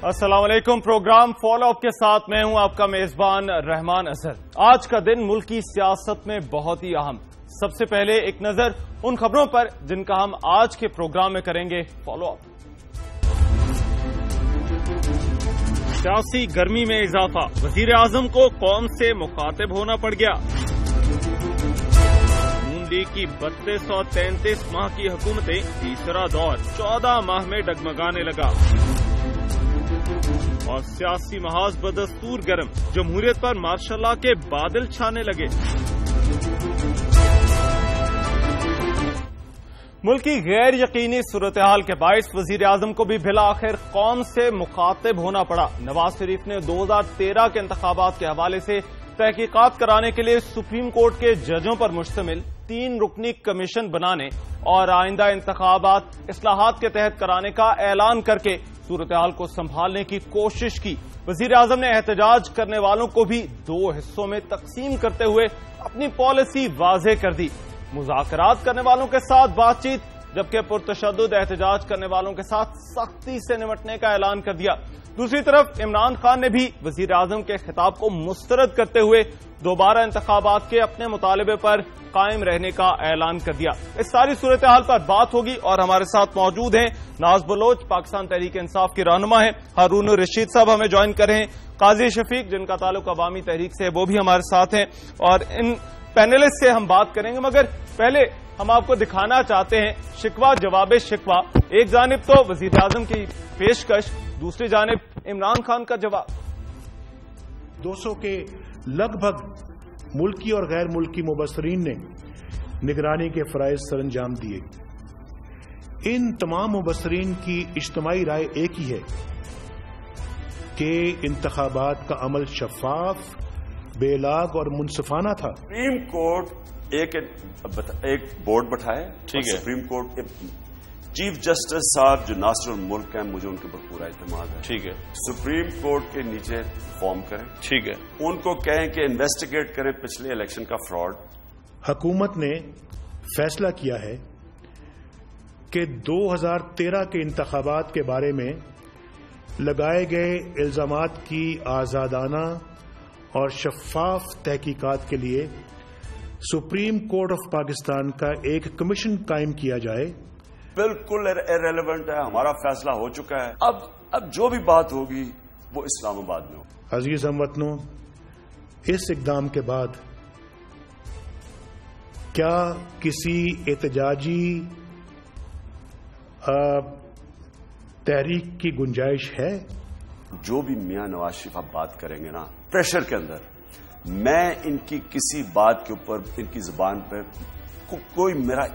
السلام علیکم. Programme follow up کے ساتھ میں ہوں آپ کا میزبان رحمان اظہر. آج کا دن ملک کی سیاست میں بہت ہی اہم. سب سے پہلے ایک نظر ان خبروں پر جن کا ہم آج کے پروگرام میں کریں گے فالو اپ. سیاسی گرمی میں اضافہ, وزیر اعظم کو قوم سے مخاطب ہونا پڑ گیا. نون لیگ کی 3233 ماہ کی حکومتیں تیسرا دور 14 ماہ میں ڈگمگانے لگا. اور سیاسی محاذ بدستور گرم, جمہوریت پر ماشاء اللہ کے بادل چھانے لگے. ملک کی غیر یقینی صورتحال کے باعث وزیر اعظم کو بھی بالآخر قوم سے مخاطب ہونا پڑا. نواز شریف نے 2013 کے انتخابات کے حوالے سے تحقیقات کرانے کے لیے سپریم کورٹ کے ججوں پر مشتمل 3 رکنی کمیشن بنانے اور آئندہ انتخابات اصلاحات کے تحت کرانے کا اعلان کر کے صورتحال کو سنبھالنے کی کوشش کی. وزیر اعظم نے احتجاج کرنے والوں کو بھی 2 حصوں میں تقسیم کرتے ہوئے اپنی پالیسی واضح کر دی. مذاکرات کرنے والوں کے ساتھ بات چیت, جبکہ پرتشدد احتجاج کرنے والوں کے ساتھ سختی سے نمٹنے کا اعلان کر دیا. دوسری طرف عمران خان نے بھی وزیر اعظم کے خطاب کو مسترد کرتے ہوئے دوبارہ انتخابات کے اپنے مطالبے پر قائم رہنے کا اعلان کر دیا. اس ساری صورتحال پر بات ہوگی اور ہمارے ساتھ موجود ہیں ناز بلوچ, پاکستان تحریک انصاف کی رہنما ہیں, ہارون الرشید صاحب ہمیں جوائن کر رہے ہیں, قاضی شفیق جن کا تعلق عوامی تحریک سے وہ بھی ہمارے ساتھ ہیں, اور ان پینلسٹ سے ہم بات کریں گے. مگر پہلے ہم آپ کو دکھانا چاہتے ہیں شکوہ جواب شکوہ. ایک جانب تو وزیر اعظم کی پیشکش, دوسری جانب عمران خان کا جواب. 200 کے لگ بھگ ملکی اور غیر ملکی مبصرین نے نگرانی کے فرائض سر انجام دیے. ان تمام مبصرین کی اجتماعی رائے ایک ہی ہے کہ انتخابات کا عمل شفاف, بے لاگ اور منصفانہ تھا. سپریم کورٹ ایک بورڈ بٹھائے, ٹھیک ہے, سپریم کورٹ چیف جسٹس صاحب جو ناصر الملک ہیں, مجھے ان کے اوپر پورا اعتماد ہے, ٹھیک ہے. سپریم کورٹ کے نیچے فارم کریں, ٹھیک ہے, ان کو کہیں کہ انویسٹیگیٹ کریں پچھلے الیکشن کا فراڈ. حکومت نے فیصلہ کیا ہے کہ 2013 کے انتخابات کے بارے میں لگائے گئے الزامات کی آزادانہ اور شفاف تحقیقات کے لیے سپریم کورٹ آف پاکستان کا ایک کمیشن قائم کیا جائے. بالکل ارریلیونٹ ہے, ہمارا فیصلہ ہو چکا ہے. اب جو بھی بات ہوگی وہ اسلام آباد میں ہو. عزیز ہم وطنوں, اس اقدام کے بعد کیا کسی احتجاجی تحریک کی گنجائش ہے؟ جو بھی میاں نواز شریف آپ بات کریں گے نا پریشر کے اندر, میں ان کی کسی بات کے اوپر ان کی زبان پہ کوئی میرا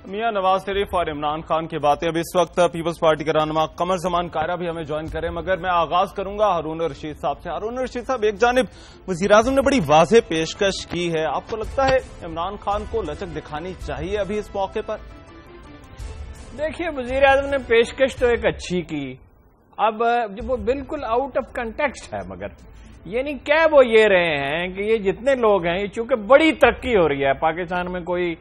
میاں نواز شریف اور عمران خان کی باتیں. اب اس وقت پیپلز پارٹی کا رہنما قمر زمان کائرہ بھی ہمیں جوائن کریں, مگر میں آغاز کروں گا ہارون الرشید صاحب سے. ہارون الرشید صاحب, ایک جانب وزیر اعظم نے بڑی واضح پیشکش کی ہے, آپ کو لگتا ہے عمران خان کو لچک دکھانی چاہیے ابھی اس موقع پر؟ دیکھیے, وزیر اعظم نے پیشکش تو ایک اچھی کی, اب جب وہ بالکل آؤٹ آف کنٹیکسٹ ہے, مگر یعنی کیا وہ یہ رہے ہیں کہ یہ جتنے لوگ ہیں, یہ چونکہ بڑی ترقی ہو رہی ہے پاکستان میں, کوئی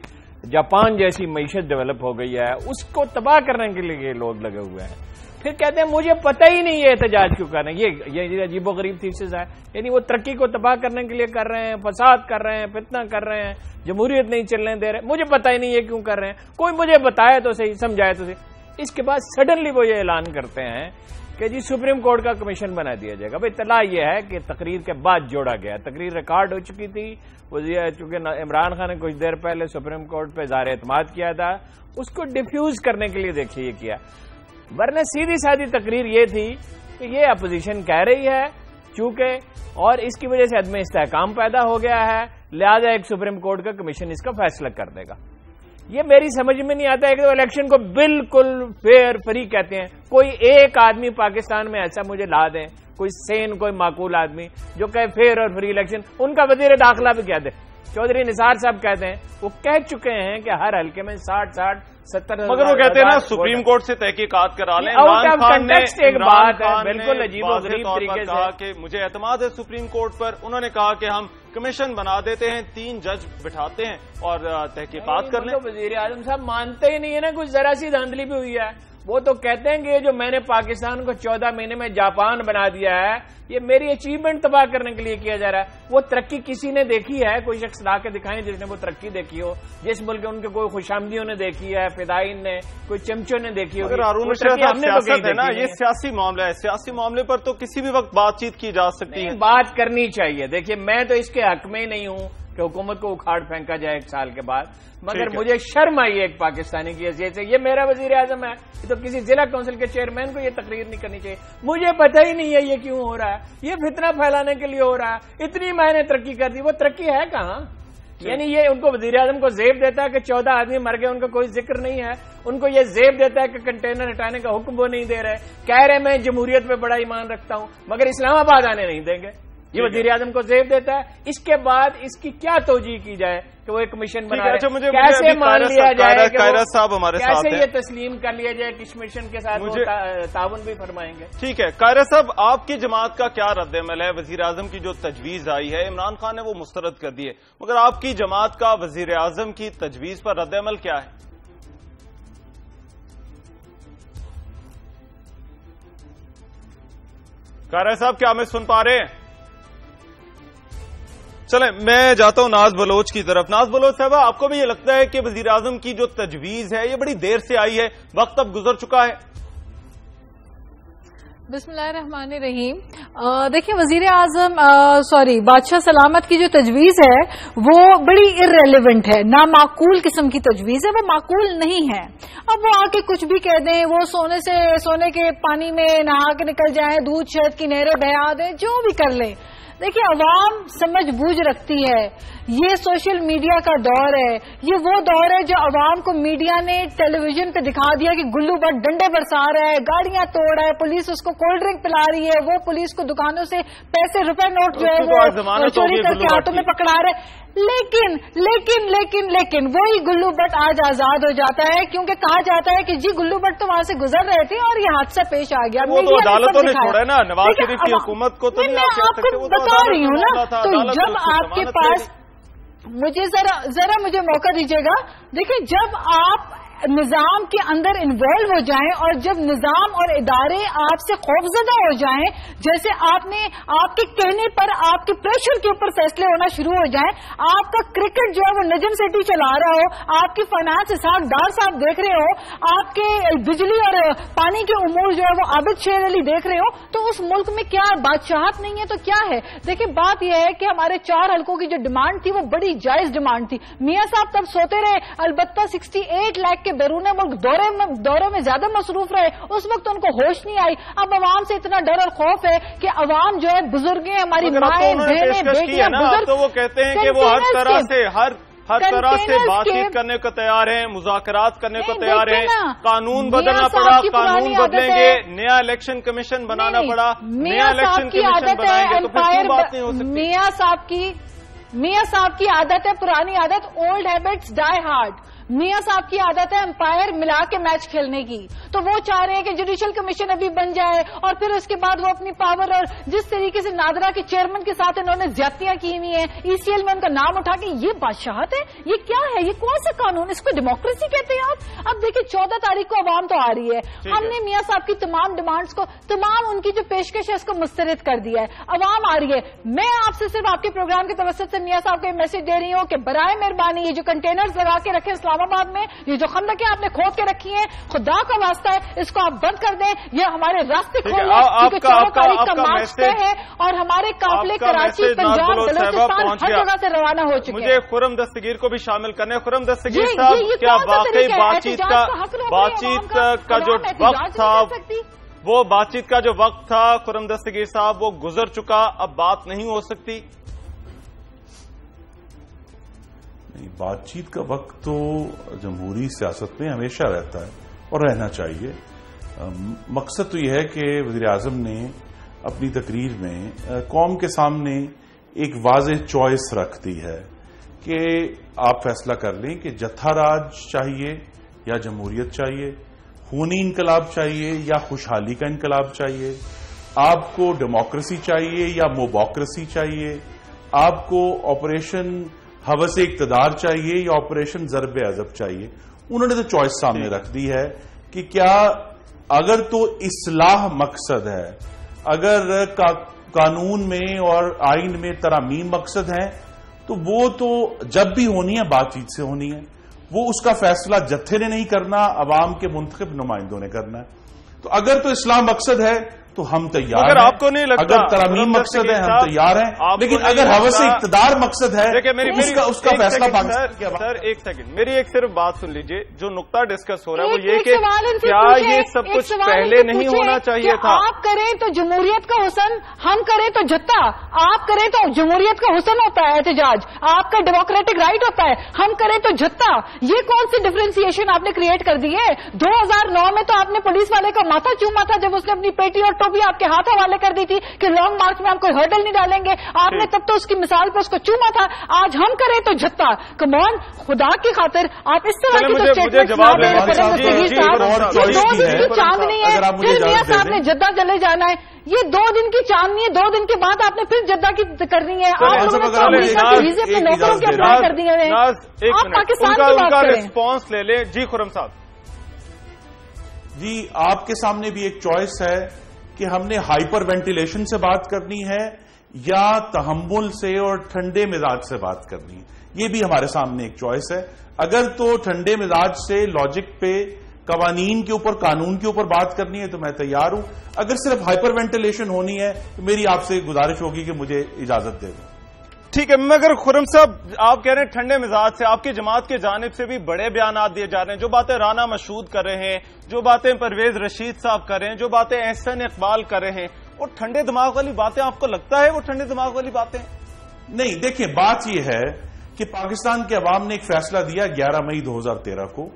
جاپان جیسی معیشت ڈیولپ ہو گئی ہے, اس کو تباہ کرنے کے لیے یہ لوگ لگے ہوئے ہیں. پھر کہتے ہیں مجھے پتہ ہی نہیں یہ احتجاج کیوں کر رہے ہیں. یہ عجیب و غریب تھیسس ہے. یعنی وہ ترقی کو تباہ کرنے کے لیے کر رہے ہیں, فساد کر رہے ہیں, فتنہ کر رہے ہیں, جمہوریت نہیں چلنے دے رہے. مجھے پتہ ہی نہیں یہ کیوں کر رہے ہیں, کوئی مجھے بتائے تو صحیح, سمجھائے تو صحیح. اس کے بعد سڈنلی وہ یہ اعلان کرتے ہیں کہ جی سپریم کورٹ کا کمیشن بنا دیا جائے گا. بھائی اطلاع یہ ہے کہ تقریر کے بعد جوڑا گیا, تقریر ریکارڈ ہو چکی تھی. چونکہ عمران خان نے کچھ دیر پہلے سپریم کورٹ پہ اظہار اعتماد کیا تھا, اس کو ڈیفیوز کرنے کے لیے دیکھیے یہ کیا. ورنہ سیدھی سادھی تقریر یہ تھی کہ یہ اپوزیشن کہہ رہی ہے چونکہ, اور اس کی وجہ سے عدم استحکام پیدا ہو گیا ہے, لہذا ایک سپریم کورٹ کا کمیشن اس کا فیصلہ کر دے گا. یہ میری سمجھ میں نہیں آتا ہے کہ الیکشن کو بالکل فیئر فری کہتے ہیں. کوئی ایک آدمی پاکستان میں ایسا مجھے لا دیں, کوئی سین, کوئی معقول آدمی جو کہے فیئر اور فری الیکشن. ان کا وزیر داخلہ بھی کہہ دے, چودھری نثار صاحب کہتے ہیں, وہ کہہ چکے ہیں کہ ہر حلقے میں 60-70 مگر وہ کہتے ہیں نا سپریم کورٹ سے تحقیقات کرا لیں. آؤٹ آف کنٹیکسٹ ایک بات ہے, بالکل عجیب و غریب طریقے سے کہا کہ مجھے اعتماد ہے سپریم کورٹ پر. انہوں نے کہا کہ ہم کمیشن بنا دیتے ہیں, 3 جج بٹھاتے ہیں اور تحقیقات کر لیں. وزیر اعظم صاحب مانتے ہی نہیں ہے نا, کچھ ذرا سی دھاندلی بھی ہوئی ہے. وہ تو کہتے ہیں کہ یہ جو میں نے پاکستان کو 14 مہینے میں جاپان بنا دیا ہے یہ میری اچیومنٹ تباہ کرنے کے لیے کیا جا رہا ہے. وہ ترقی کسی نے دیکھی ہے؟ کوئی شخص لا کے دکھائیں جس نے وہ ترقی دیکھی ہو, جس ملک ان کے کوئی خوشامدیوں نے دیکھی ہے, فدائین نے, کوئی چمچوں نے دیکھی ہو. سیاست ہے نا, یہ سیاسی معاملہ ہے, سیاسی معاملے پر تو کسی بھی وقت بات چیت کی جا سکتی ہے, بات کرنی چاہیے. دیکھیے میں تو اس کے حق میں ہی نہیں ہوں کہ حکومت کو اکھاڑ پھینکا جائے 1 سال کے بعد, مگر مجھے شرم آئی ایک پاکستانی کی حیثیت سے. یہ میرا وزیر اعظم ہے, یہ تو کسی ضلع کونسل کے چیئرمین کو یہ تقریر نہیں کرنی چاہیے. مجھے پتہ ہی نہیں ہے یہ کیوں ہو رہا ہے, یہ فتنہ پھیلانے کے لیے ہو رہا ہے. اتنی میں نے ترقی کر دی, وہ ترقی ہے کہاں؟ یعنی یہ ان کو وزیر اعظم کو زیب دیتا ہے کہ 14 آدمی مر گئے, ان کا کوئی ذکر نہیں ہے. ان کو یہ زیب دیتا ہے کہ کنٹینر ہٹانے کا حکم وہ نہیں دے رہے, کہہ رہے میں جمہوریت پہ بڑا ایمان رکھتا ہوں مگر اسلام آباد آنے نہیں دیں گے. یہ وزیر اعظم کو زیب دیتا ہے. اس کے بعد اس کی کیا توجیہ کی جائے کہ وہ ایک مشن بنا رہے ہیں, کیسے مان لیا جائے, کیسے یہ تسلیم کر لیا جائے کہ اس مشن کے ساتھ تعاون بھی فرمائیں گے. ٹھیک ہے قاہرہ صاحب, آپ کی جماعت کا کیا رد عمل ہے؟ وزیر اعظم کی جو تجویز آئی ہے, عمران خان نے وہ مسترد کر دی ہے, مگر آپ کی جماعت کا وزیر اعظم کی تجویز پر رد عمل کیا ہے؟ قاہرہ صاحب کیا ہمیں سن پا رہے ہیں؟ چلیں میں جاتا ہوں ناز بلوچ کی طرف. ناز بلوچ صاحبہ, آپ کو بھی یہ لگتا ہے کہ وزیر اعظم کی جو تجویز ہے یہ بڑی دیر سے آئی ہے, وقت اب گزر چکا ہے؟ بسم اللہ الرحمن الرحیم. دیکھیں وزیر اعظم بادشاہ سلامت کی جو تجویز ہے وہ بڑی ارریلیونٹ ہے, نامعقول قسم کی تجویز ہے, وہ معقول نہیں ہے. اب وہ آ کے کچھ بھی کہہ دیں, وہ سونے کے پانی میں نہا کے نکل جائیں, دودھ شہد کی نہریں بہا دیں, جو بھی کر لیں. دیکھیں عوام سمجھ بوجھ رکھتی ہے. یہ سوشل میڈیا کا دور ہے, یہ وہ دور ہے جو عوام کو میڈیا نے ٹیلی ویژن پہ دکھا دیا کہ گلو بٹ ڈنڈے برسا رہا ہے, گاڑیاں توڑ رہا ہے, پولیس اس کو کولڈ ڈرنک پلا رہی ہے, وہ پولیس کو دکانوں سے پیسے روپے نوٹ جو ہے وہ چوری کر کے ہاتھوں میں پکڑا رہے ہیں. لیکن لیکن لیکن لیکن وہی گلو بٹ آج آزاد ہو جاتا ہے, کیونکہ کہا جاتا ہے کہ جی گلو بٹ تو وہاں سے گزر رہے تھے اور یہ حادثہ پیش آ گیا. وہ تو عدالتوں نے چھوڑا ہے نا, نواز شریف کی حکومت کو تو میں آپ کو بتا رہی ہوں نا. تو جب آپ کے پاس مجھے ذرا مجھے موقع دیجیے گا. دیکھیں جب آپ نظام کے اندر انوالو ہو جائیں اور جب نظام اور ادارے آپ سے خوفزدہ ہو جائیں, جیسے آپ کے کہنے پر آپ کے پریشر کے اوپر فیصلے ہونا شروع ہو جائیں, آپ کا کرکٹ جو ہے وہ نجم سیٹھی چلا رہا ہو, آپ کی فائنانس اسحاق ڈار صاحب دیکھ رہے ہو, آپ کے بجلی اور پانی کے امور جو ہے وہ عابد شیر علی دیکھ رہے ہو, تو اس ملک میں کیا بادشاہت نہیں ہے تو کیا ہے؟ دیکھیں بات یہ ہے کہ ہمارے 4 حلقوں کی جو ڈیمانڈ تھی وہ بڑی جائز ڈیمانڈ تھی. میاں صاحب تب سوتے رہے, البتہ 68 لاکھ کے بیرون ملک دوروں میں زیادہ مصروف رہے, اس وقت ان کو ہوش نہیں آئی. اب عوام سے اتنا ڈر اور خوف ہے کہ عوام جو ہے بزرگیں, ہماری مائیں بہنیں بیٹیاں بزرگ, تو وہ کہتے ہیں کہ وہ ہر طرح سے بات چیت کرنے کو تیار ہیں, مذاکرات کرنے کو تیار ہیں. قانون بدلنا پڑا, قانون بدلیں گے, نیا الیکشن کمیشن بنانا پڑا, نیا الیکشن کمیشن بنائیں گے, تو پھر کوئی بات نہیں ہو سکتی. میاں صاحب کی عادت ہے, پرانی عادت, اولڈ ہیبٹس ڈائی ہارڈ. میاں صاحب کی عادت ہے امپائر ملا کے میچ کھیلنے کی. تو وہ چاہ رہے ہیں کہ جوڈیشل کمیشن ابھی بن جائے اور پھر اس کے بعد وہ اپنی پاور, اور جس طریقے سے نادرا کے چیئرمین کے ساتھ انہوں نے زیادتیاں کی ہوئی ہیں, ای سی ایل میں ان کا نام اٹھا کے, یہ بادشاہت ہے؟ یہ کیا ہے؟ یہ کون سا قانون؟ اس کو ڈیموکریسی کہتے ہیں آپ؟ اب دیکھیں 14 تاریخ کو عوام تو آ رہی ہے, ہم نے میاں صاحب کی تمام ڈیمانڈز کو, تمام ان کی جو پیشکش ہے اس کو مسترد کر دیا ہے. عوام آ رہی ہے. میں آپ سے صرف آپ کے پروگرام کی توسط سے میاں صاحب کو یہ میسج دے رہی ہوں کہ برائے مہربانی یہ جو کنٹینرز لگا کے رکھے اسلام آباد میں, یہ جو خندقیں آپ نے کھود کے رکھی ہیں, خدا کا واسطہ ہے اس کو آپ بند کر دیں. یہ ہمارے راستے کھول دیں, کیونکہ 14 تاریخ کا مارچ طے ہے اور ہمارے قافلے کراچی, پنجاب, بلوچستان ہر جگہ سے روانہ ہو چکے ہیں. مجھے خرم دستگیر کو بھی شامل کرنے. خرم دستگیر صاحب, کیا واقعی بات چیت کا جو وقت تھا, وہ بات چیت کا جو وقت تھا خرم دستگیر صاحب وہ گزر چکا, اب بات نہیں ہو سکتی؟ بات چیت کا وقت تو جمہوری سیاست میں ہمیشہ رہتا ہے اور رہنا چاہیے. مقصد تو یہ ہے کہ وزیر اعظم نے اپنی تقریر میں قوم کے سامنے ایک واضح چوائس رکھ دی ہے کہ آپ فیصلہ کر لیں کہ جتھا راج چاہیے یا جمہوریت چاہیے, خونی انقلاب چاہیے یا خوشحالی کا انقلاب چاہیے, آپ کو ڈیموکریسی چاہیے یا موبوکریسی چاہیے, آپ کو آپریشن حوث اقتدار چاہیے یا آپریشن ضرب عضب چاہیے. انہوں نے تو چوائس سامنے رکھ دی ہے کہ کیا اگر تو اصلاح مقصد ہے، اگر قانون میں اور آئین میں ترامیم مقصد ہے، تو وہ تو جب بھی ہونی ہے بات چیت سے ہونی ہے. وہ اس کا فیصلہ جتھے نے نہیں کرنا، عوام کے منتخب نمائندوں نے کرنا ہے. تو اگر تو اصلاح مقصد ہے تو ہم تیار ہیں. اگر آپ کو نہیں لگتا اگر ترامیم مقصد ہے ہم تیار ہیں، لیکن اگر ہوس اقتدار مقصد ہے اس کا فیصلہ پاکستان کے عوام. سر ایک سیکنڈ، میری ایک صرف بات سن لیجئے. جو نقطہ ڈسکس ہو رہا ہے وہ یہ کہ کیا یہ سب کچھ پہلے نہیں ہونا چاہیے تھا؟ آپ کریں تو جمہوریت کا حسن، ہم کریں تو جتا. آپ کریں تو جمہوریت کا حسن ہوتا ہے احتجاج، آپ کا ڈیموکریٹک رائٹ ہوتا ہے. ہم کریں تو جتا. یہ کون سی ڈفرینسیشن آپ نے کریٹ کر دی ہے؟ 2009 میں تو آپ نے پولیس والے کا ماتھا چوما تھا جب اس نے اپنی پیٹی اور ٹوپی آپ کے ہاتھ حوالے کر دی تھی کہ لانگ مارچ میں ہم کوئی ہرڈل نہیں ڈالیں گے. آپ نے تب تو اس کی مثال پہ اس کو چوما تھا. آج ہم کریں تو جھتا. کمون، خدا کی خاطر آپ اس طرح کی اسٹیٹمنٹ نہ دیں. 2 دن کی چاندنی ہے، پھر میاں صاحب نے جدہ چلے جانا ہے. یہ 2 دن کی چاندنی ہے، 2 دن کے بعد آپ نے پھر جدہ کی کرنی ہے. آپ ویزے اپنے نوکروں کے اپلائی کر دیے ہوئے ہیں. آپ پاکستان کی بات کریں. رسپانس لے لیں. جی خرم صاحب. جی آپ کے سامنے بھی ایک چوائس ہے کہ ہم نے ہائپر وینٹیلیشن سے بات کرنی ہے یا تحمل سے اور ٹھنڈے مزاج سے بات کرنی ہے. یہ بھی ہمارے سامنے ایک چوائس ہے. اگر تو ٹھنڈے مزاج سے لاجک پہ، قوانین کے اوپر، قانون کے اوپر بات کرنی ہے تو میں تیار ہوں. اگر صرف ہائپر وینٹیلیشن ہونی ہے تو میری آپ سے گزارش ہوگی کہ مجھے اجازت دے دیں. ٹھیک ہے. مگر خرم صاحب آپ کہہ رہے ہیں ٹھنڈے مزاج سے، آپ کی جماعت کی جانب سے بھی بڑے بیانات دیے جا رہے ہیں. جو باتیں رانا مشہود کر رہے ہیں، جو باتیں پرویز رشید صاحب کر رہے ہیں، جو باتیں احسن اقبال کر رہے ہیں، وہ ٹھنڈے دماغ والی باتیں آپ کو لگتا ہے وہ ٹھنڈے دماغ والی باتیں؟ نہیں، دیکھیں بات یہ ہے کہ پاکستان کے عوام نے ایک فیصلہ دیا 11 مئی 2013 کو.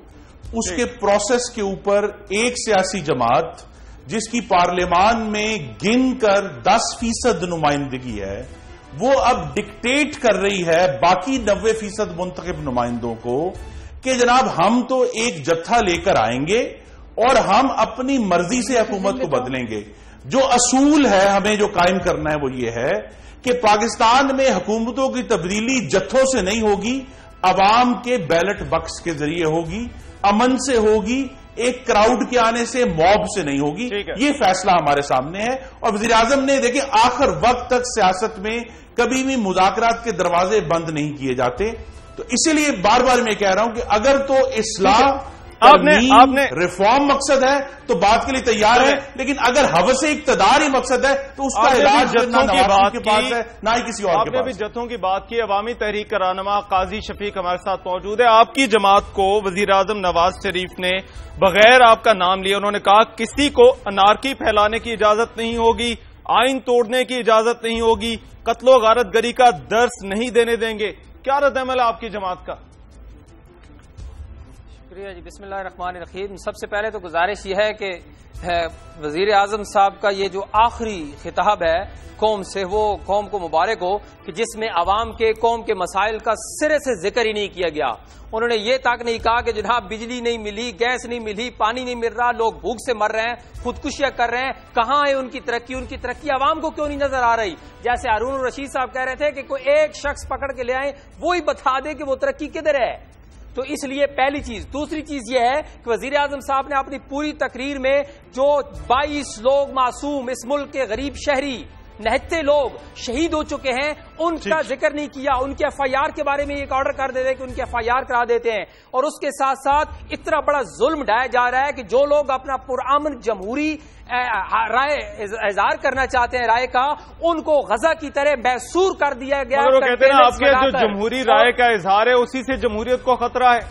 اس کے پروسیس کے اوپر ایک سیاسی جماعت جس کی پارلیمان میں گن کر 10% نمائندگی ہے، وہ اب ڈکٹیٹ کر رہی ہے باقی 90% منتخب نمائندوں کو کہ جناب ہم تو ایک جتھا لے کر آئیں گے اور ہم اپنی مرضی سے حکومت کو بدلیں گے. جو اصول ہے ہمیں جو قائم کرنا ہے وہ یہ ہے کہ پاکستان میں حکومتوں کی تبدیلی جتھوں سے نہیں ہوگی، عوام کے بیلٹ باکس کے ذریعے ہوگی، امن سے ہوگی، ایک کراؤڈ کے آنے سے، موب سے نہیں ہوگی. یہ فیصلہ ہمارے سامنے ہے. اور وزیر اعظم نے دیکھیں آخر وقت تک سیاست میں کبھی بھی مذاکرات کے دروازے بند نہیں کیے جاتے. تو اسی لیے بار بار میں کہہ رہا ہوں کہ اگر تو اصلاح، ریفارم مقصد ہے تو بات کے لیے تیار ہے، لیکن اگر ہوس اقتدار ہی مقصد ہے تو اس کا علاج نہ نواز کے پاس ہے نہ ہی کسی اور کے پاس. آپ نے بھی جتھوں کی بات کی. عوامی تحریک کا رہنما قاضی شفیق ہمارے ساتھ موجود ہے. آپ کی جماعت کو وزیر اعظم نواز شریف نے بغیر آپ کا نام لیے انہوں نے کہا کسی کو انارکی پھیلانے کی اجازت نہیں ہوگی، آئین توڑنے کی اجازت نہیں ہوگی، قتل و غارت گری کا درس نہیں دینے دیں گے. کیا رد عمل ہے آپ کی جماعت کا؟ شکریہ جی. بسم اللہ الرحمن الرحیم. سب سے پہلے تو گزارش یہ ہے کہ وزیر اعظم صاحب کا یہ جو آخری خطاب ہے قوم سے، وہ قوم کو مبارک ہو کہ جس میں عوام کے، قوم کے مسائل کا سرے سے ذکر ہی نہیں کیا گیا. انہوں نے یہ تک نہیں کہا کہ جناب بجلی نہیں ملی، گیس نہیں ملی، پانی نہیں مل رہا، لوگ بھوک سے مر رہے ہیں، خودکشیاں کر رہے ہیں. کہاں ہے ان کی ترقی؟ ان کی ترقی عوام کو کیوں نہیں نظر آ رہی؟ جیسے ہارون الرشید صاحب کہہ رہے تھے کہ کوئی ایک شخص پکڑ کے لے آئیں، وہی بتا دے کہ وہ ترقی کدھر ہے. تو اس لیے پہلی چیز. دوسری چیز یہ ہے کہ وزیر اعظم صاحب نے اپنی پوری تقریر میں جو 22 لوگ معصوم اس ملک کے غریب شہری نہتے لوگ شہید ہو چکے ہیں ان کا ذکر نہیں کیا. ان کے ایف آئی آر کے بارے میں ایک آرڈر کر دیتے کہ ان کے ایف آئی آر کرا دیتے ہیں. اور اس کے ساتھ ساتھ اتنا بڑا ظلم ڈھایا جا رہا ہے کہ جو لوگ اپنا پرامن جمہوری رائے اظہار کرنا چاہتے ہیں رائے کا، ان کو غزہ کی طرح محصور کر دیا گیا. وہ کہتے ہیں آپ کے جو جمہوری رائے کا اظہار ہے اسی سے جمہوریت کو خطرہ ہے.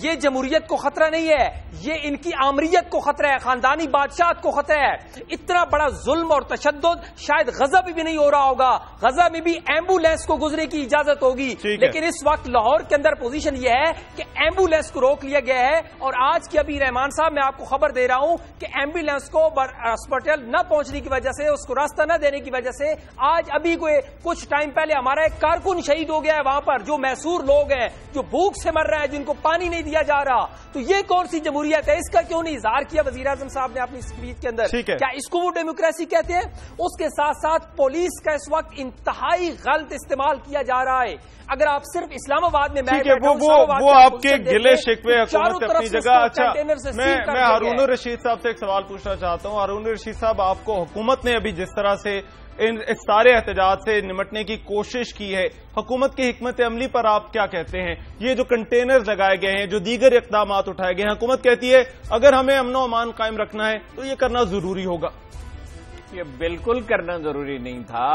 یہ جمہوریت کو خطرہ نہیں ہے، یہ ان کی آمریت کو خطرہ ہے، خاندانی بادشاہت کو خطرہ ہے. اتنا بڑا ظلم اور تشدد شاید غزہ میں بھی نہیں ہو رہا ہوگا. غزہ میں بھی ایمبولینس کو گزرنے کی اجازت ہوگی، لیکن اس وقت لاہور کے اندر پوزیشن یہ ہے کہ ایمبولینس کو روک لیا گیا ہے. اور آج کے ابھی رحمان صاحب میں آپ کو خبر دے رہا ہوں کہ ایمبولینس کو ہاسپٹل نہ پہنچنے کی وجہ سے، اس کو راستہ نہ دینے کی وجہ سے آج ابھی کوئی کچھ ٹائم پہلے ہمارا ایک کارکن شہید ہو گیا ہے وہاں پر. جو محصور لوگ ہیں، جو بھوک سے مر رہے ہیں، جن کو پانی نہیں نہیں دیا جا رہا. تو یہ کون سی جمہوریت ہے؟ اس کا کیوں نہیں اظہار کیا وزیر اعظم صاحب نے اپنی اسپیچ کے اندر؟ کیا اس کو وہ ڈیموکریسی کہتے ہیں؟ اس کے ساتھ ساتھ پولیس کا اس وقت انتہائی غلط استعمال کیا جا رہا ہے. اگر آپ صرف اسلام آباد میں وہ آپ کے گلے شکوے حکومت اپنی جگہ. اچھا میں ہارون الرشید صاحب سے ایک سوال پوچھنا چاہتا ہوں. ہارون الرشید صاحب، آپ کو حکومت نے ابھی جس طرح سے اس سارے احتجاج سے نمٹنے کی کوشش کی ہے، حکومت کی حکمت عملی پر آپ کیا کہتے ہیں؟ یہ جو کنٹینرز لگائے گئے ہیں، جو دیگر اقدامات اٹھائے گئے ہیں، حکومت کہتی ہے اگر ہمیں امن و امان قائم رکھنا ہے تو یہ کرنا ضروری ہوگا. یہ بالکل کرنا ضروری نہیں تھا.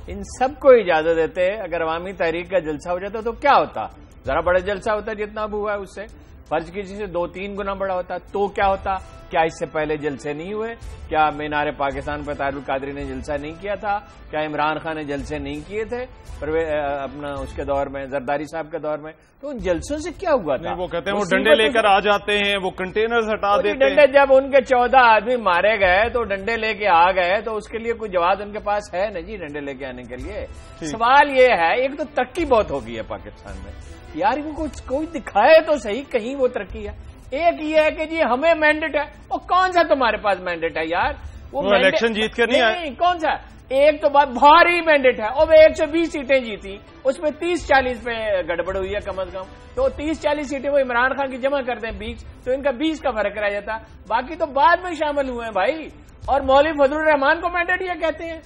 ان سب کو اجازت دیتے. اگر عوامی تحریک کا جلسہ ہو جاتا تو کیا ہوتا؟ ذرا بڑا جلسہ ہوتا جتنا اب ہوا ہے اس سے، فرض کسی سے 2-3 گنا بڑا ہوتا تو کیا ہوتا؟ کیا اس سے پہلے جلسے نہیں ہوئے؟ کیا مینار پاکستان پر طاہر القادری نے جلسہ نہیں کیا تھا؟ کیا عمران خان نے جلسے نہیں کیے تھے اپنا اس کے دور میں، زرداری صاحب کے دور میں؟ تو ان جلسوں سے کیا ہوا تھا؟ وہ کہتے ہیں وہ ڈنڈے لے کر آ جاتے ہیں، وہ کنٹینرز ہٹا دیتے ہیں. ڈنڈے جب ان کے 14 آدمی مارے گئے تو ڈنڈے لے کے آ گئے، تو اس کے لیے کوئی جواز ان کے پاس ہے نا جی ڈنڈے لے کے آنے کے لیے. سوال یہ ہے، ایک تو ترقی بہت ہو گئی ہے پاکستان میں یار، ان کو کوئی دکھائے تو صحیح کہیں وہ ترقی ہے. ایک یہ ہے کہ جی ہمیں مینڈیٹ ہے. وہ کون سا تمہارے پاس مینڈیٹ ہے یار؟ وہ الیکشن جیت کر نہیں آئے. کون سا؟ ایک تو بات بھاری مینڈیٹ ہے. اور وہ 120 سیٹیں جیتی، اس میں 30-40 پہ گڑبڑ ہوئی ہے کم از کم. تو 30-40 سیٹیں وہ عمران خان کی جمع کر دیں 20، تو ان کا 20 کا فرق رہ جاتا. باقی تو بعد میں شامل ہوئے ہیں بھائی. اور مولوی فضل الرحمان کو مینڈیٹ یہ کہتے ہیں.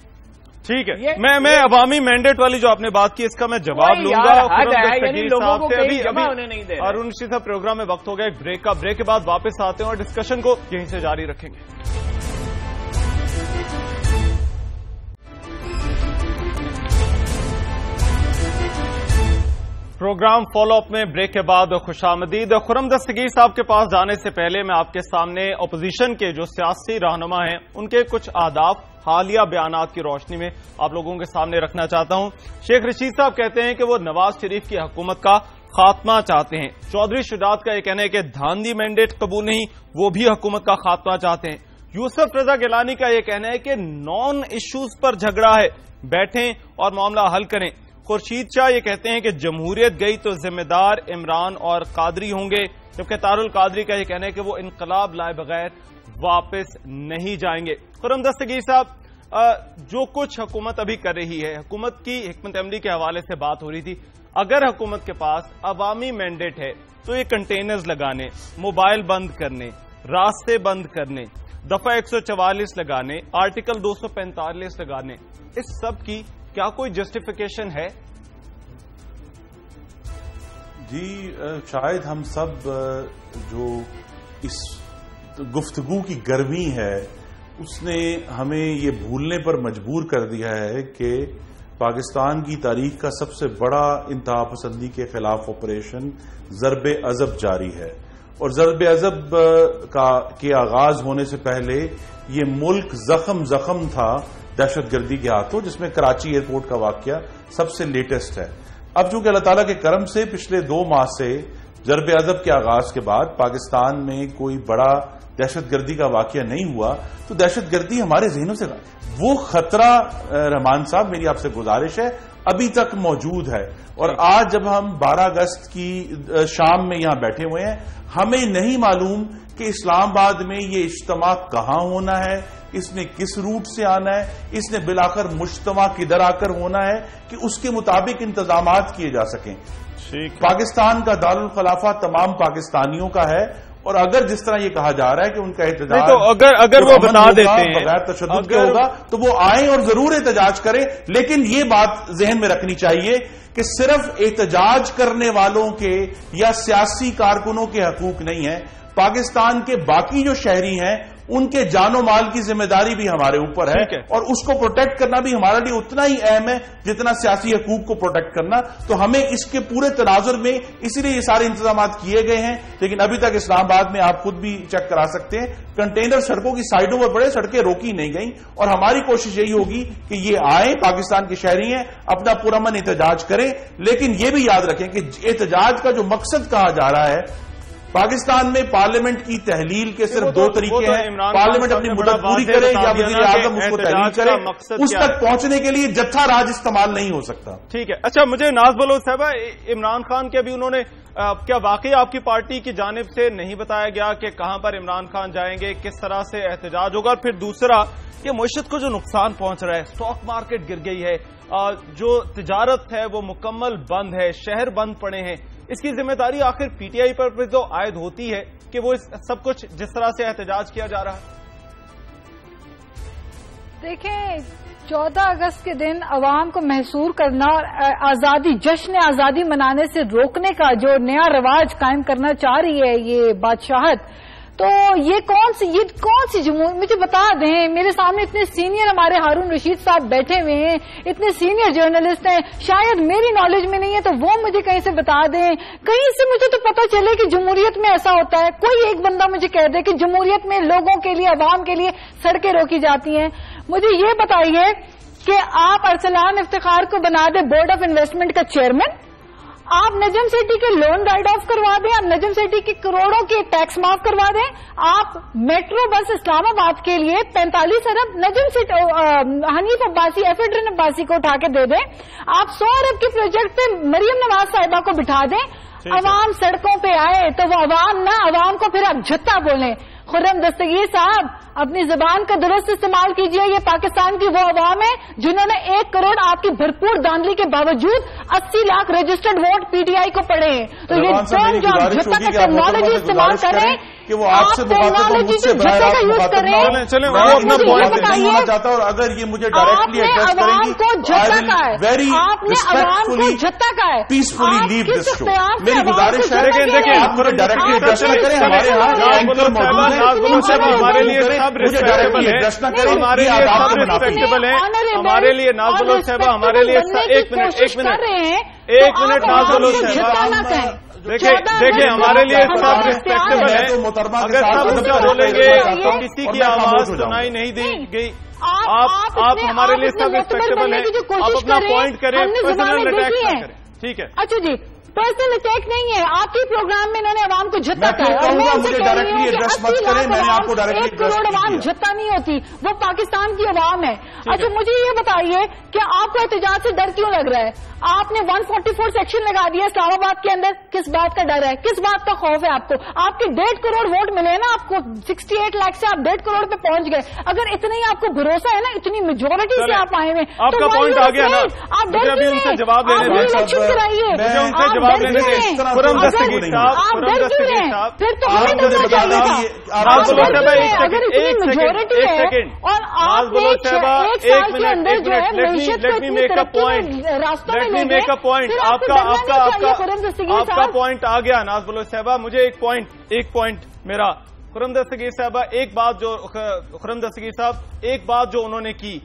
ٹھیک ہے، میں عوامی مینڈیٹ والی جو آپ نے بات کی اس کا میں جواب لوں گا. ہارون رشید صاحب، پروگرام میں وقت ہو گیا ایک بریک کا. بریک کے بعد واپس آتے ہیں اور ڈسکشن کو یہیں سے جاری رکھیں گے. پروگرام فالو اپ میں بریک کے بعد خوش آمدید. خرم دستگیر صاحب کے پاس جانے سے پہلے میں آپ کے سامنے اپوزیشن کے جو سیاسی رہنما ہیں ان کے کچھ آداب حالیہ بیانات کی روشنی میں آپ لوگوں کے سامنے رکھنا چاہتا ہوں. شیخ رشید صاحب کہتے ہیں کہ وہ نواز شریف کی حکومت کا خاتمہ چاہتے ہیں. چودھری شجاعت کا یہ کہنا ہے کہ دھاندلی مینڈیٹ قبول نہیں، وہ بھی حکومت کا خاتمہ چاہتے ہیں. یوسف رضا گیلانی کا یہ کہنا ہے کہ نان ایشوز پر جھگڑا ہے، بیٹھیں اور معاملہ حل کریں. خورشید شاہ یہ کہتے ہیں کہ جمہوریت گئی تو ذمہ دار عمران اور قادری ہوں گے، جبکہ طاہر القادری کا یہ کہنا ہے کہ وہ انقلاب لائے بغیر واپس نہیں جائیں گے. خرم دستگیر صاحب، جو کچھ حکومت ابھی کر رہی ہے، حکومت کی حکمت عملی کے حوالے سے بات ہو رہی تھی. اگر حکومت کے پاس عوامی مینڈیٹ ہے تو یہ کنٹینرز لگانے، موبائل بند کرنے، راستے بند کرنے، دفعہ 144 لگانے، آرٹیکل 245 لگانے، اس سب کی کیا کوئی جسٹیفیکیشن ہے؟ جی شاید ہم سب جو اس گفتگو کی گرمی ہے اس نے ہمیں یہ بھولنے پر مجبور کر دیا ہے کہ پاکستان کی تاریخ کا سب سے بڑا انتہا پسندی کے خلاف آپریشن ضرب عضب جاری ہے. اور ضرب عضب کے آغاز ہونے سے پہلے یہ ملک زخم تھا دہشت گردی کے ہاتھوں، جس میں کراچی ایئرپورٹ کا واقعہ سب سے لیٹسٹ ہے. اب چونکہ اللہ تعالیٰ کے کرم سے پچھلے 2 ماہ سے ضرب عضب کے آغاز کے بعد پاکستان میں کوئی بڑا دہشت گردی کا واقعہ نہیں ہوا، تو دہشت گردی ہمارے ذہنوں سے وہ خطرہ رحمان صاحب میری آپ سے گزارش ہے ابھی تک موجود ہے. اور آج جب ہم 12 اگست کی شام میں یہاں بیٹھے ہوئے ہیں، ہمیں نہیں معلوم کہ اسلام آباد میں یہ اجتماع کہاں ہونا ہے، اس نے کس روٹ سے آنا ہے، اس نے بالآخر مجتمع کدھر آ کر ہونا ہے کہ اس کے مطابق انتظامات کیے جا سکیں. پاکستان کا دارالخلافہ تمام پاکستانیوں کا ہے، اور اگر جس طرح یہ کہا جا رہا ہے کہ ان کا احتجاج تو اگر وہ بتا دیتے ہیں بغیر تشدد کے ہوگا تو وہ آئیں اور ضرور احتجاج کریں. لیکن یہ بات ذہن میں رکھنی چاہیے کہ صرف احتجاج کرنے والوں کے یا سیاسی کارکنوں کے حقوق نہیں ہیں، پاکستان کے باقی جو شہری ہیں ان کے جان و مال کی ذمہ داری بھی ہمارے اوپر ہے، اور اس کو پروٹیکٹ کرنا بھی ہمارے لیے اتنا ہی اہم ہے جتنا سیاسی حقوق کو پروٹیکٹ کرنا. تو ہمیں اس کے پورے تناظر میں اسی لیے یہ سارے انتظامات کیے گئے ہیں. لیکن ابھی تک اسلام آباد میں آپ خود بھی چیک کرا سکتے ہیں، کنٹینر سڑکوں کی سائڈوں پر پڑے، سڑکیں روکی نہیں گئیں. اور ہماری کوشش یہی ہوگی کہ یہ آئیں، پاکستان کے شہری ہیں، اپنا پرامن احتجاج کریں. لیکن یہ بھی یاد رکھیں کہ احتجاج کا جو مقصد کہا جا رہا ہے، پاکستان میں پارلیمنٹ کی تحلیل کے صرف 2 طریقے ہیں. پارلیمنٹ اپنی مدت پوری کرے یا وزیر اعظم اس کو تحلیل کرے. اس تک پہنچنے کے لیے جتھا راج استعمال نہیں ہو سکتا. ٹھیک ہے. اچھا، مجھے ناز بلوچ صاحبہ، عمران خان کے بھی انہوں نے کیا واقعی آپ کی پارٹی کی جانب سے نہیں بتایا گیا کہ کہاں پر عمران خان جائیں گے، کس طرح سے احتجاج ہوگا؟ اور پھر دوسرا کہ معیشت کو جو نقصان پہنچ رہا ہے، اسٹاک مارکیٹ گر گئی ہے، جو تجارت ہے وہ مکمل بند ہے، شہر بند پڑے ہیں، اس کی ذمہ داری آخر پی ٹی آئی پر جو عائد ہوتی ہے کہ وہ سب کچھ جس طرح سے احتجاج کیا جا رہا ہے؟ دیکھیں، 14 اگست کے دن عوام کو محصور کرنا اور آزادی، جشن آزادی منانے سے روکنے کا جو نیا رواج قائم کرنا چاہ رہی ہے یہ بادشاہت، تو یہ کون سی جمہوریت؟ مجھے بتا دیں، میرے سامنے اتنے سینئر ہمارے ہارون رشید صاحب بیٹھے ہوئے ہیں، اتنے سینئر جرنلسٹ ہیں، شاید میری نالج میں نہیں ہے تو وہ مجھے کہیں سے بتا دیں، کہیں سے مجھے تو پتہ چلے کہ جمہوریت میں ایسا ہوتا ہے، کوئی ایک بندہ مجھے کہہ دے کہ جمہوریت میں لوگوں کے لیے، عوام کے لیے سڑکیں روکی جاتی ہیں۔ مجھے یہ بتائیے کہ آپ ارسلان افتخار کو بنا دیں بورڈ آف انویسٹمنٹ کا چیئرمین، آپ نجم سیٹھی کے لون رائٹ آف کروا دیں، آپ نجم سیٹھی کے کروڑوں کے ٹیکس معاف کروا دیں، آپ میٹرو بس اسلام آباد کے لیے 45 ارب نجم سیٹھی حنیف عباسی، ایفیڈرن عباسی کو اٹھا کے دے دیں، آپ 100 ارب کے پروجیکٹ پہ مریم نواز صاحبہ کو بٹھا دیں، عوام سڑکوں پہ آئے تو وہ عوام نہ، عوام کو پھر آپ جھتا بولیں۔ خرم دستگیر صاحب، اپنی زبان کا درست استعمال کیجئے، یہ پاکستان کی وہ عوام ہے جنہوں نے 1 کروڑ آپ کی بھرپور دھاندلی کے باوجود 80 lakh registered vote P T I کو پڑے ہیں۔ تو یہ ٹرم جو آپ جھٹا کا ٹیکنالوجی استعمال کر رہے ہیں کہ وہ آپ ٹیکنالوجی سے جھٹا کا یوز کر رہے ہیں، چاہتا اور اگر یہ مجھے ڈائریکٹلی ایڈریس کریں گی کو جھٹا کا ہے، آپ نے عوام کو جھٹا کا ہے، پیسفلی لیو دس شو۔ میری گزارش ہے کہ آپ مجھے ڈائریکٹلی ایڈریس نہ کریں، ہمارے یہاں اینکر موجود ہے، ہمارے لیے سب ریسپیکٹیبل ہے، ہمارے لیے سب ریسپیکٹیبل ہے، ہمارے لیے نازل صاحبہ، ہمارے لیے ایک منٹ نازل صاحبہ، دیکھیں ہمارے لیے سب ریسپیکٹیبل ہے، اگر سب اونچا بولیں گے تو کسی کی آواز سنائی نہیں دی گئی۔ آپ ہمارے لیے سب ریسپیکٹیبل ہے، آپ اپنا پوائنٹ کریں، پرسنل اٹیک نہ کریں، ٹھیک ہے؟ اچھا جی، پرسنل اٹیک نہیں ہے، آپ کے پروگرام میں انہوں نے عوام کو جھٹا کہا ہے، اور میں ان سے کہہ رہی ہوں کہ 80 لاکھ عوام، 1 کروڑ عوام جھٹا نہیں ہوتی، وہ پاکستان کی عوام ہے۔ اچھا مجھے یہ بتائیے کہ آپ کو احتجاج سے ڈر کیوں لگ رہا ہے؟ آپ نے 144 سیکشن لگا دیا اسلام آباد کے اندر، کس بات کا ڈر ہے، کس بات کا خوف ہے آپ کو؟ آپ کے 1.5 کروڑ ووٹ ملے نا آپ کو، 68 لاکھ سے آپ 1.5 کروڑ پہ پہنچ گئے، اگر اتنا ہی آپ کو بھروسہ ہے نا، اتنی میجورٹی سے آپ آئے ہوئے، آپ کا پوائنٹ آ گیا نا، آپ ڈر کیوں ہیں؟ آپ جواب کرائیے، خرم دستگیر صاحب، پھر تو ہمیں ڈرنا چاہیے تھا، اگر اتنی میجورٹی ہے اور آپ نے 1 سال کے اندر جو ہے معیشت کو اتنی ترقی راستوں میں لے گئے، آپ کا پوائنٹ آ گیا ناز بلوچ صاحبہ، مجھے ایک پوائنٹ میرا خرم دستگیر صاحبہ، خرم دستگیر صاحب ایک بات جو انہوں نے کی،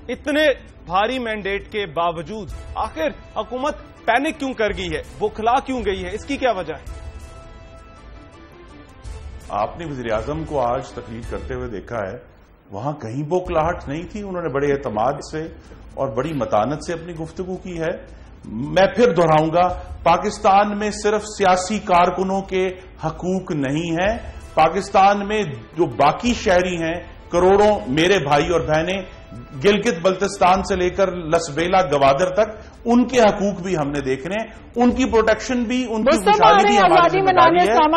اتنے بھاری مینڈیٹ کے باوجود آخر حکومت پینک کیوں کر گئی ہے، بوکھلا کیوں گئی ہے، اس کی کیا وجہ ہے؟ آپ نے وزیر اعظم کو آج تقریر کرتے ہوئے دیکھا ہے، وہاں کہیں بوکھلاہٹ نہیں تھی، انہوں نے بڑے اعتماد سے اور بڑی متانت سے اپنی گفتگو کی ہے۔ میں پھر دہراؤں گا، پاکستان میں صرف سیاسی کارکنوں کے حقوق نہیں ہیں، پاکستان میں جو باقی شہری ہیں، کروڑوں میرے بھائی اور بہنیں، گلگت بلتستان سے لے کر لسبیلا گوادر تک، ان کے حقوق بھی ہم نے دیکھنے، ان کی پروٹیکشن بھی، ان کی خوشحالی بھی ہماری ذمہ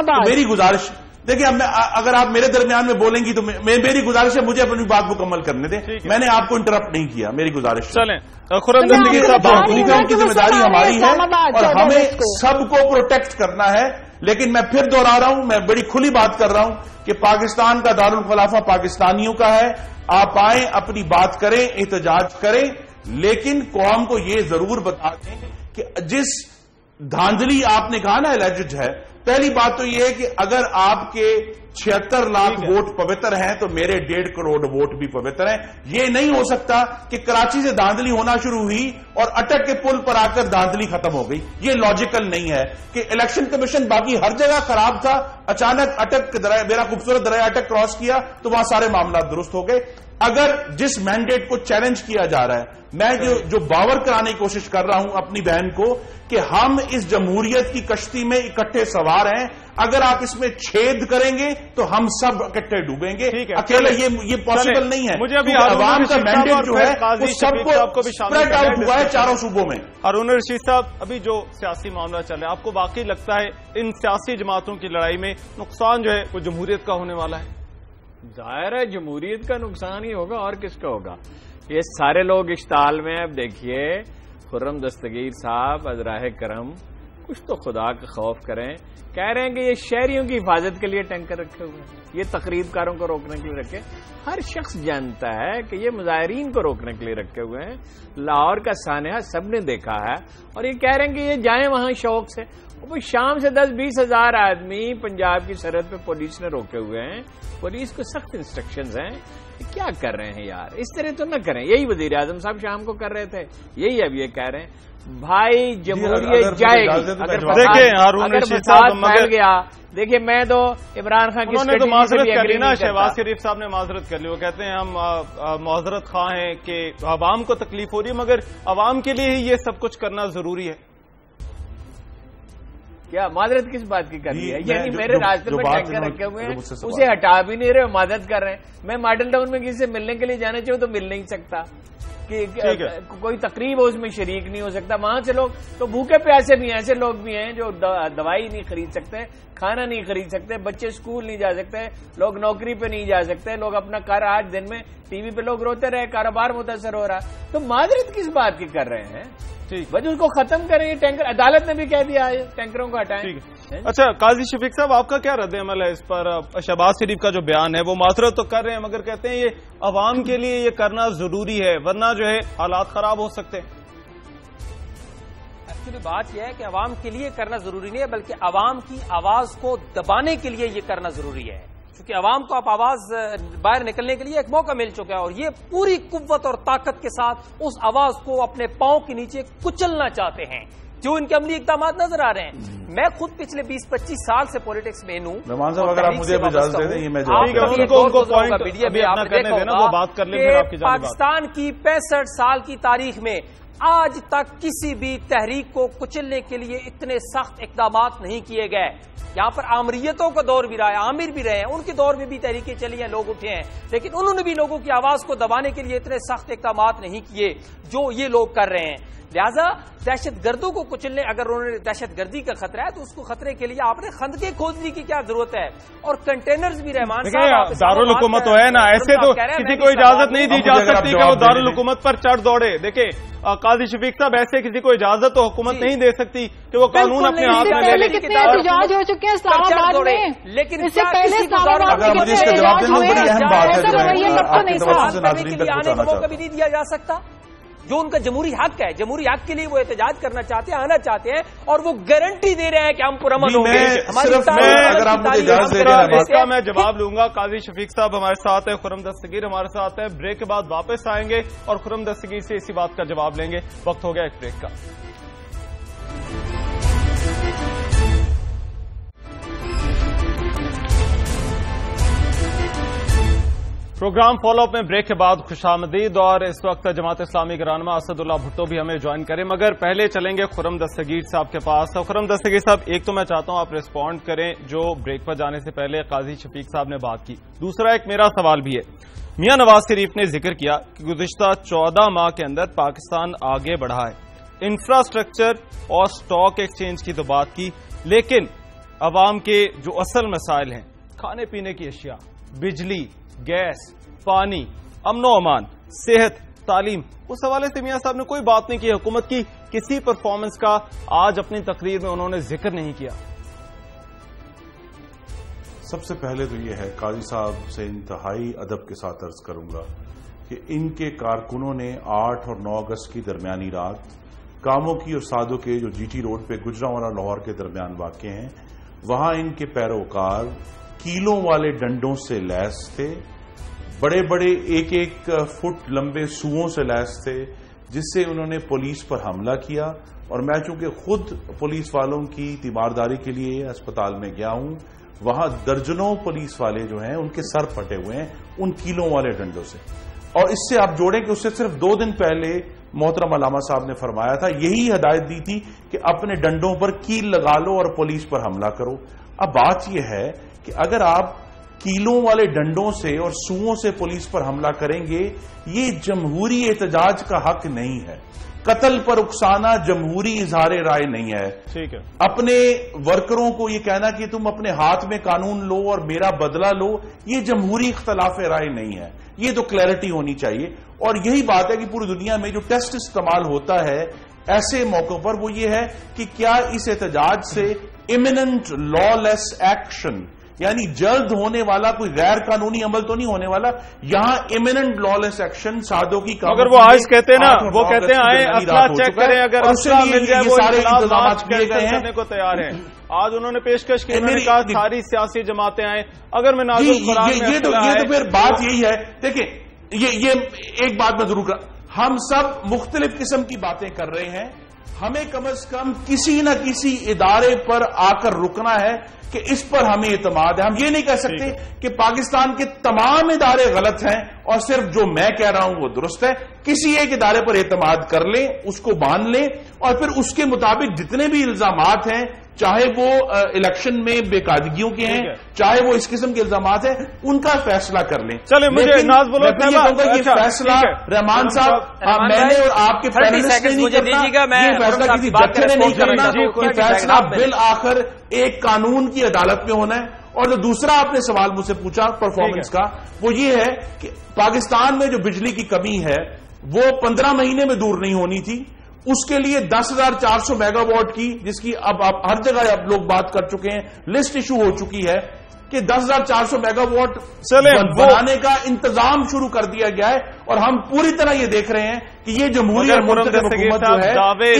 داری ہے۔ میری گزارش دیکھیں، اگر آپ میرے درمیان میں بولیں گی تو میری گزارش ہے مجھے اپنی بات مکمل کرنے دیں، میں نے آپ کو انٹرپٹ نہیں کیا، میری گزارش چلیں خرم دستگیر صاحب، ان کی ذمہ داری ہماری ہے اور ہمیں سب کو پروٹیکٹ کرنا ہے، لیکن میں پھر دوہرا رہا ہوں، میں بڑی کھلی بات کر رہا ہوں کہ پاکستان کا دارالخلافہ پاکستانیوں کا ہے، آپ آئیں اپنی بات کریں، احتجاج کریں، لیکن قوم کو یہ ضرور بتا دیں کہ جس دھاندلی آپ نے کہا نا الجڈ ہے، پہلی بات تو یہ ہے کہ اگر آپ کے 76 لاکھ ووٹ پوتر ہیں تو میرے 1.5 کروڑ ووٹ بھی پوتر ہیں۔ یہ نہیں ہو سکتا کہ کراچی سے دھاندلی ہونا شروع ہوئی اور اٹک کے پل پر آ کر دھاندلی ختم ہو گئی، یہ لاجیکل نہیں ہے کہ الیکشن کمیشن باقی ہر جگہ خراب تھا، اچانک اٹک میرا خوبصورت دریا اٹک کراس کیا تو وہاں سارے معاملات درست ہو گئے۔ اگر جس مینڈیٹ کو چیلنج کیا جا رہا ہے، میں جو باور کرانے کی کوشش کر رہا ہوں اپنی بہن کو کہ ہم اس جمہوریت کی کشتی میں اکٹھے سوار ہیں، اگر آپ اس میں چھید کریں گے تو ہم سب اکٹھے ڈوبیں گے، اکیلے یہ پاسبل نہیں ہے۔ مجھے ابھی عوام کا مینڈیٹ جو ہے وہ سب کو اسپریڈ آؤٹ ہوا ہے چاروں صوبوں میں۔ ہارون رشید صاحب، ابھی جو سیاسی معاملہ چل رہا ہے، آپ کو واقعی لگتا ہے ان سیاسی جماعتوں کی لڑائی میں نقصان جو ہے وہ جمہوریت کا ہونے والا ہے؟ ظاہر ہے جمہوریت کا نقصان ہی ہوگا، اور کس کا ہوگا؟ یہ سارے لوگ اشتعال میں۔ اب دیکھیے خرم دستگیر صاحب از راہ کرم کچھ تو خدا کا خوف کریں، کہہ رہے ہیں کہ یہ شہریوں کی حفاظت کے لیے ٹینکر رکھے ہوئے ہیں، یہ تقریب کاروں کو روکنے کے لیے رکھے۔ ہر شخص جانتا ہے کہ یہ مظاہرین کو روکنے کے لیے رکھے ہوئے ہیں۔ لاہور کا سانحہ سب نے دیکھا ہے، اور یہ کہہ رہے ہیں کہ یہ جائیں وہاں شوق سے۔ وہ شام سے 10-20 ہزار آدمی پنجاب کی سرحد پہ پولیس نے روکے ہوئے ہیں، پولیس کو سخت انسٹرکشنز ہیں۔ کیا کر رہے ہیں یار؟ اس طرح تو نہ کریں۔ یہی وزیر اعظم صاحب شام کو کر رہے تھے، یہی اب یہ کہہ رہے ہیں بھائی جمہوریت جائے گی اگر فساد پھیل گیا۔ دیکھیے میں تو عمران خان کی معذرت کر لی نا، شہباز شریف صاحب نے معذرت کر لی، وہ کہتے ہیں ہم معذرت خواہ ہیں کہ عوام کو تکلیف ہو رہی ہے، مگر عوام کے لیے ہی یہ سب کچھ کرنا ضروری ہے۔ کیا معذرت کس بات کی کر رہی ہے؟ یعنی میرے راستے میں ٹینکر رکھے ہوئے ہیں، اسے ہٹا بھی نہیں رہے، معذرت کر رہے ہیں۔ میں ماڈل ٹاؤن میں کسی سے ملنے کے لیے جانا چاہوں تو مل نہیں سکتا، کہ کوئی تقریب ہو اس میں شریک نہیں ہو سکتا۔ وہاں سے لوگ تو بھوکے پیاسے بھی ہیں، ایسے لوگ بھی ہیں جو دوائی نہیں خرید سکتے، کھانا نہیں خرید سکتے، بچے اسکول نہیں جا سکتے، لوگ نوکری پہ نہیں جا سکتے، لوگ اپنا کار آج دن میں ٹی وی پہ لوگ روتے رہے، کاروبار متاثر ہو رہا۔ تو معذرت کس بات کی کر رہے ہیں؟ وجہ اس کو ختم کریں، یہ ٹینکر عدالت نے بھی کہہ دیا ہے ٹینکروں کو ہٹائیں۔ اچھا قاضی شفیق صاحب، آپ کا کیا رد عمل ہے اس پر؟ شہباز شریف کا جو بیان ہے وہ معذرت تو کر رہے ہیں، مگر کہتے ہیں یہ عوام کے لیے یہ کرنا ضروری ہے، ورنہ جو ہے حالات خراب ہو سکتے ہیں۔ ایکچولی بات یہ ہے کہ عوام کے لیے کرنا ضروری نہیں ہے، بلکہ عوام کی آواز کو دبانے کے لیے یہ کرنا ضروری ہے، کیونکہ عوام کو اب آواز باہر نکلنے کے لیے ایک موقع مل چکا ہے، اور یہ پوری قوت اور طاقت کے ساتھ اس آواز کو اپنے پاؤں کے نیچے کچلنا چاہتے ہیں، جو ان کے عملی اقدامات نظر آ رہے ہیں۔ میں خود پچھلے 20-25 سال سے پولیٹکس میں ہوں، اگر آپ مجھے اجازت دے دیں میں پاکستان کی 65 سال کی تاریخ میں آج تک کسی بھی تحریک کو کچلنے کے لیے اتنے سخت اقدامات نہیں کیے گئے۔ یہاں پر آمریتوں کا دور بھی رہا ہے، عامر بھی رہے ہیں، ان کے دور میں بھی تحریکیں چلی ہیں، لوگ اٹھے ہیں، لیکن انہوں نے بھی لوگوں کی آواز کو دبانے کے لیے اتنے سخت اقدامات نہیں کیے جو یہ لوگ کر رہے ہیں۔ لہذا دہشت گردوں کو کچلنے، اگر انہوں نے دہشت گردی کا خطرہ ہے تو اس کو خطرے کے لیے آپ نے خندقیں کھودنے کی کیا ضرورت ہے؟ اور کنٹینرز بھی رحمان صاحب دارالحکومت تو ہے نا، ایسے تو کسی کو اجازت نہیں دی جا سکتی کہ وہ دارالحکومت پر چڑھ دوڑے۔ دیکھیں قاضی شفیق صاحب، ایسے کسی کو اجازت تو حکومت نہیں دے سکتی کہ وہ قانون اپنے ہاتھ میں لے لے۔ کتنے احتجاج ہو چکے ہیں اسلام آباد میں، لیکن اس سے پہلے اسلام آباد میں موقع بھی نہیں دیا جا سکتا، جو ان کا جمہوری حق ہے۔ جمہوری حق کے لیے وہ احتجاج کرنا چاہتے ہیں، آنا چاہتے ہیں، اور وہ گارنٹی دے رہے ہیں کہ ہم پرامن ہوں گے۔ اس کا میں جواب لوں گا۔ قاضی شفیق صاحب ہمارے ساتھ ہے، خرم دستگیر ہمارے ساتھ ہے، بریک کے بعد واپس آئیں گے اور خرم دستگیر سے اسی بات کا جواب لیں گے۔ وقت ہو گیا ایک بریک کا۔ پروگرام فالو اپ میں بریک کے بعد خوش آمدید، اور اس وقت جماعت اسلامی کے رہنما اسد اللہ بھٹو بھی ہمیں جوائن کریں، مگر پہلے چلیں گے خرم دستگیر صاحب کے پاس۔ خرم دستگیر صاحب، ایک تو میں چاہتا ہوں آپ ریسپونڈ کریں جو بریک پر جانے سے پہلے قاضی شفیق صاحب نے بات کی۔ دوسرا ایک میرا سوال بھی ہے، میاں نواز شریف نے ذکر کیا کہ گزشتہ 14 ماہ کے اندر پاکستان آگے بڑھا ہے، انفراسٹرکچر اور سٹاک ایکسچینج کی تو بات کی، لیکن عوام کے جو اصل مسائل ہیں، کھانے پینے کی اشیاء، بجلی، گیس، پانی، امن و امان، صحت، تعلیم، اس حوالے سے میاں صاحب نے کوئی بات نہیں کی۔ حکومت کی کسی پرفارمنس کا آج اپنی تقریر میں انہوں نے ذکر نہیں کیا۔ سب سے پہلے تو یہ ہے، قاضی صاحب سے انتہائی ادب کے ساتھ عرض کروں گا کہ ان کے کارکنوں نے 8 اور 9 اگست کی درمیانی رات کاموں کی اور سادوں کے جو جی ٹی روڈ پہ گجرانوالہ لاہور کے درمیان واقع ہیں، وہاں ان کے پیروکار کیلوں والے ڈنڈوں سے لیس تھے، بڑے بڑے 1-1 فٹ لمبے سوؤں سے لیس تھے، جس سے انہوں نے پولیس پر حملہ کیا. اور میں چونکہ خود پولیس والوں کی تیمارداری کے لیے اسپتال میں گیا ہوں، وہاں درجنوں پولیس والے جو ہیں ان کے سر پھٹے ہوئے ہیں ان کیلوں والے ڈنڈوں سے. اور اس سے آپ جوڑیں کہ اس سے صرف 2 دن پہلے محترم علامہ صاحب نے فرمایا تھا، یہی ہدایت دی تھی کہ اپنے ڈنڈوں پر کیل لگا لو اور پولیس پر حملہ کرو. اب بات یہ ہے کہ اگر آپ کیلوں والے ڈنڈوں سے اور سوؤں سے پولیس پر حملہ کریں گے، یہ جمہوری احتجاج کا حق نہیں ہے. قتل پر اکسانا جمہوری اظہار رائے نہیں ہے. ٹھیک ہے. اپنے ورکروں کو یہ کہنا کہ تم اپنے ہاتھ میں قانون لو اور میرا بدلہ لو، یہ جمہوری اختلاف رائے نہیں ہے. یہ تو کلیئرٹی ہونی چاہیے. اور یہی بات ہے کہ پوری دنیا میں جو ٹیسٹ استعمال ہوتا ہے ایسے موقعوں پر وہ یہ ہے کہ کیا اس احتجاج سے امیمنٹ لا لیس ایکشن، یعنی جلد ہونے والا کوئی غیر قانونی عمل تو نہیں ہونے والا. یہاں امیمنٹ لا لیس ایکشن سادوں کی کام. اگر وہ آج کہتے ہیں نا، وہ کہتے ہیں آئیں اسلحہ چیک کریں، اگر اسلحہ مل جائے وہ سارے انتظامات کیے گئے ہیں کرنے کو تیار ہیں. آج انہوں نے پیشکش کی، انہوں نے کہا ساری سیاسی جماعتیں آئیں. اگر میں نازل قرآن میں یہ تو پھر بات یہی ہے. دیکھیں یہ ایک بات میں ضرور کر، ہم سب مختلف قسم کی باتیں کر رہے ہیں. ہمیں کم از کم کسی نہ کسی ادارے پر آ کر رکنا ہے کہ اس پر ہمیں اعتماد ہے. ہم یہ نہیں کہہ سکتے کہ پاکستان کے تمام ادارے غلط ہیں اور صرف جو میں کہہ رہا ہوں وہ درست ہے. کسی ایک ادارے پر اعتماد کر لیں، اس کو باندھ لیں اور پھر اس کے مطابق جتنے بھی الزامات ہیں، چاہے وہ الیکشن میں بے قاعدگیوں کے ہیں، چاہے وہ اس قسم کے الزامات ہیں، ان کا فیصلہ کر لیں. چلے مجھے ناز بولو یہ فیصلہ رحمان صاحب، میں نے اور آپ کے فیصلہ کسی جج نے نہیں کرنا. یہ فیصلہ بالآخر ایک قانون کی عدالت میں ہونا ہے. اور جو دوسرا آپ نے سوال مجھ سے پوچھا پرفارمنس کا، وہ یہ ہے کہ پاکستان میں جو بجلی کی کمی ہے وہ 15 مہینے میں دور نہیں ہونی تھی. اس کے لیے 10,400 میگا واٹ کی، جس کی اب ہر جگہ اب لوگ بات کر چکے ہیں، لسٹ ایشو ہو چکی ہے کہ 10,400 میگا واٹ بنانے کا انتظام شروع کر دیا گیا ہے. اور ہم پوری طرح یہ دیکھ رہے ہیں کہ یہ جمہوری اور منتخب حکومت جو ہے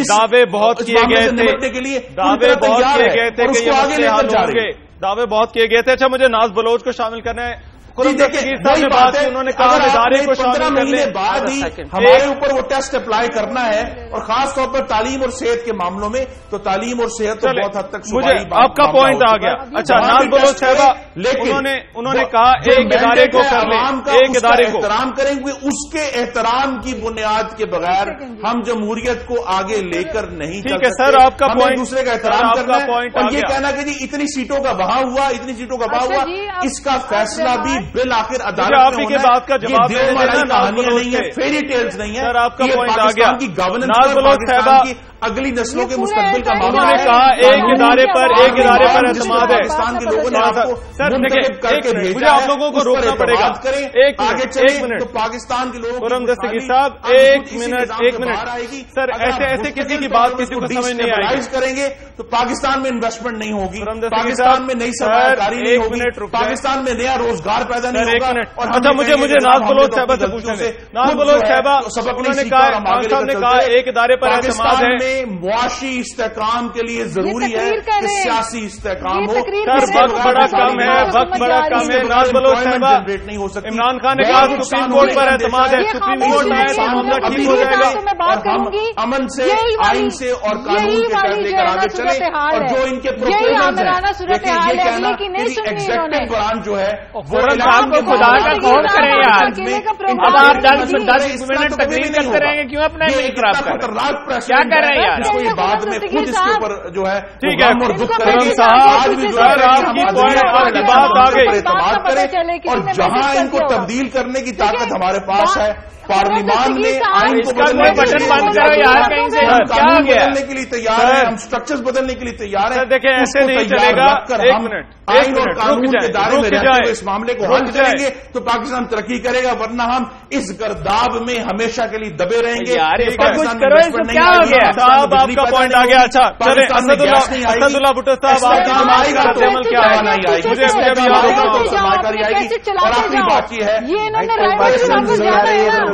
دعوے بہت کیے گئے تھے، نمٹنے کے لیے دعوے بہت کیے گئے تھے کہ آگے لے کر جا رہے ہیں. دعوے بہت کیے گئے تھے. اچھا مجھے ناز بلوچ کو شامل کرنا ہے. انہوں نے کہا ادارے کو 15 مہینے بعد ہی ہمارے اوپر وہ ٹیسٹ اپلائی کرنا ہے، اور خاص طور پر تعلیم اور صحت کے معاملوں میں تو تعلیم اور صحت بہت حد تک مجھے آپ کا پوائنٹ آ گیا. اچھا ناز بلوچ صاحبہ، لیکن انہوں نے کہا ایک ادارے کو ایک ادارے کو احترام کریں گے. اس کے احترام کی بنیاد کے بغیر ہم جمہوریت کو آگے لے کر نہیں چل سکتے. ٹھیک ہے سر، آپ کا پوائنٹ، دوسرے کا احترام کرنا اور یہ کہنا کہ جی اتنی سیٹوں کا وہاں ہوا، اتنی سیٹوں کا وہاں ہوا، اس کا فیصلہ بھی بالآخر عدالت میں ہونا ہے. یہ کہانیاں نہیں ہیں، فیری ٹیلز نہیں ہیں. سر آپ کا پوائنٹ آ گیا. پاکستان کی گورننس پر، پاکستان کی اگلی نسلوں کے مستقبل کا معاملہ ہے. کہا ایک ادارے پر اعتماد ہے. پاکستان کے لوگوں نے آپ کو منتخب کر کے مجھے آپ لوگوں کو روکنا پڑے گا. آگے چلیں تو پاکستان کے لوگوں قرم دستگیر صاحب ایک منٹ. سر ایسے کسی کی بات کسی کو سمجھ نہیں آئے گی. کریں گے تو پاکستان میں انویسٹمنٹ نہیں ہوگی، پاکستان میں نئی سرمایہ کاری نہیں ہوگی، پاکستان میں نیا روزگار پیدا نہیں ہوگا. اچھا مجھے ناز بلوچ صاحبہ سے پوچھنا ہے. ناز بلوچ صاحبہ، انہوں نے کہا ایک ادارے پر اعتماد ہے. معاشی استحکام کے لیے ضروری ہے کہ سیاسی استحکام ہو. سر وقت بڑا کم ہے، وقت بڑا کم ہے. ناز بلوچ صاحبہ، عمران خان نے کہا سپریم کورٹ پر اعتماد ہے، سپریم کورٹ آئے تو معاملہ ٹھیک ہو جائے گا. اور ہم امن سے، آئین سے اور قانون کے تحت لے کر آگے چلیں. اور جو ان کے پروپوزلز ہیں، یہ کہنا کہ ایگزیکٹو برانچ جو ہے وہ آپ کو خدا کا خوف کریں یار. اب آپ 10 منٹ تقریر کرتے رہیں گے، کیوں اپنا خراب کر رہے ہیں؟ کیا کر رہے ہیں یار؟ اس کو یہ بعد میں خود اس کے اوپر جو ہے ٹھیک ہے اور دکھ کریں گے. آج بھی جو ہے آپ کی بات آ گئی. اعتماد کریں اور جہاں ان کو تبدیل کرنے کی طاقت ہمارے پاس ہے، پارلیمان میں آئین کو بدلنے کے لیے تیار ہے، ہم سٹرکچرز بدلنے کے لیے تیار ہیں. دیکھیں ایسے نہیں چلے گا. آئین اور قانون کے دائرے میں رہتے ہوئے اس معاملے کو حل کریں گے تو پاکستان ترقی کرے گا، ورنہ ہم اس گرداب میں ہمیشہ کے لیے دبے رہیں گے. صاحب آپ کا پوائنٹ آ گیا. اچھا چلے اسد اللہ بھٹو صاحب، آپ کی آئے گا تو عمل کیا آنا ہی آئے گی، سرمایہ کاری آئے گی. اور آخری بات یہ ہے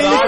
30